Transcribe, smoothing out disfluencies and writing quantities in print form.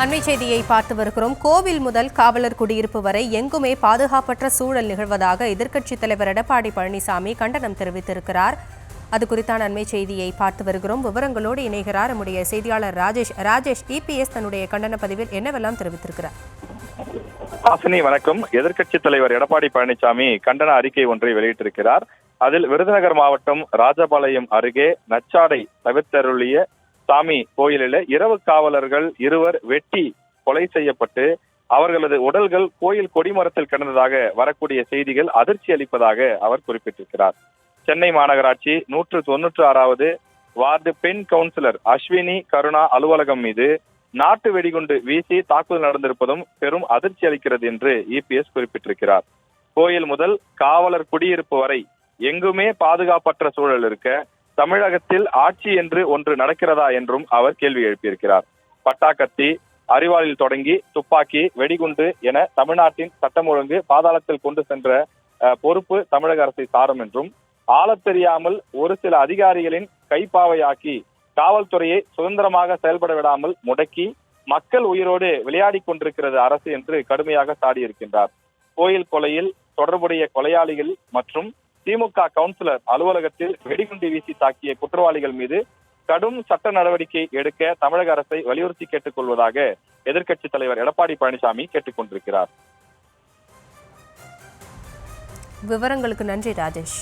அண்மை செய்தியை பார்த்து வருகிறோம். கோவில் முதல் காவலர் குடியிருப்பு வரை எங்குமே பாதுகாப்பற்ற சூழல் நிகழ்வதாக எதிர்க்கட்சித் தலைவர் எடப்பாடி பழனிசாமி கண்டனம் தெரிவித்திருக்கிறார். அது குறித்தான அண்மை செய்தியை பார்த்து வருகிறோம். விவரங்களோடு இணைகிறார் நம்முடைய செய்தியாளர் ராஜேஷ். இபிஎஸ் தன்னுடைய கண்டன பதிவில் என்னவெல்லாம் தெரிவித்திருக்கிறார்? வணக்கம். எதிர்க்கட்சித் தலைவர் எடப்பாடி பழனிசாமி கண்டன அறிக்கை ஒன்றை வெளியிட்டிருக்கிறார். அதில் விருதுநகர் மாவட்டம் ராஜபாளையம் அருகே நச்சாடை தவிர்த்தருளிய சாமி கோயிலில் இரவு காவலர்கள் 2 வெட்டி கொலை செய்யப்பட்டு அவர்களது உடல்கள் கோயில் கொடிமரத்தில் கிடந்ததாக வரக்கூடிய செய்திகள் அதிர்ச்சி அளிப்பதாக அவர் குறிப்பிட்டிருக்கிறார். சென்னை மாநகராட்சி 196வது வார்டு பெண் கவுன்சிலர் அஸ்வினி கருணா அலுவலகம் மீது நாட்டு வெடிகுண்டு வீசி தாக்குதல் நடந்திருப்பதும் பெரும் அதிர்ச்சி அளிக்கிறது என்று இபிஎஸ் குறிப்பிட்டிருக்கிறார். கோயில் முதல் காவலர் குடியிருப்பு வரை எங்குமே பாதுகாப்பற்ற சூழல் இருக்க தமிழகத்தில் ஆட்சி என்று ஒன்று நடக்கிறதா என்றும் அவர் கேள்வி எழுப்பியிருக்கிறார். பட்டாக்கத்தி, அரிவாளில் தொடங்கி துப்பாக்கி, வெடிகுண்டு என தமிழ்நாட்டின் சட்டம் ஒழுங்கு பாதாளத்தில் கொண்டு சென்ற பொறுப்பு தமிழக அரசை சாரும் என்றும், ஆளத் தெரியாமல் ஒரு சில அதிகாரிகளின் கைப்பாவையாக்கி காவல்துறையை சுதந்திரமாக செயல்பட விடாமல் முடக்கி மக்கள் உயிரோடு விளையாடி கொண்டிருக்கிறது அரசு என்று கடுமையாக சாடியிருக்கின்றார். கோயில் கொலையில் தொடர்புடைய கொலையாளிகள் மற்றும் திமுக கவுன்சிலர் அலுவலகத்தில் வெடிகுண்டு வீசி தாக்கிய குற்றவாளிகள் மீது கடும் சட்ட நடவடிக்கை எடுக்க தமிழக அரசை வலியுறுத்தி கேட்டுக் கொள்வதாக எதிர்க்கட்சித் தலைவர் எடப்பாடி பழனிசாமி கேட்டுக் கொண்டிருக்கிறார். விவரங்களுக்கு நன்றி ராஜேஷ்.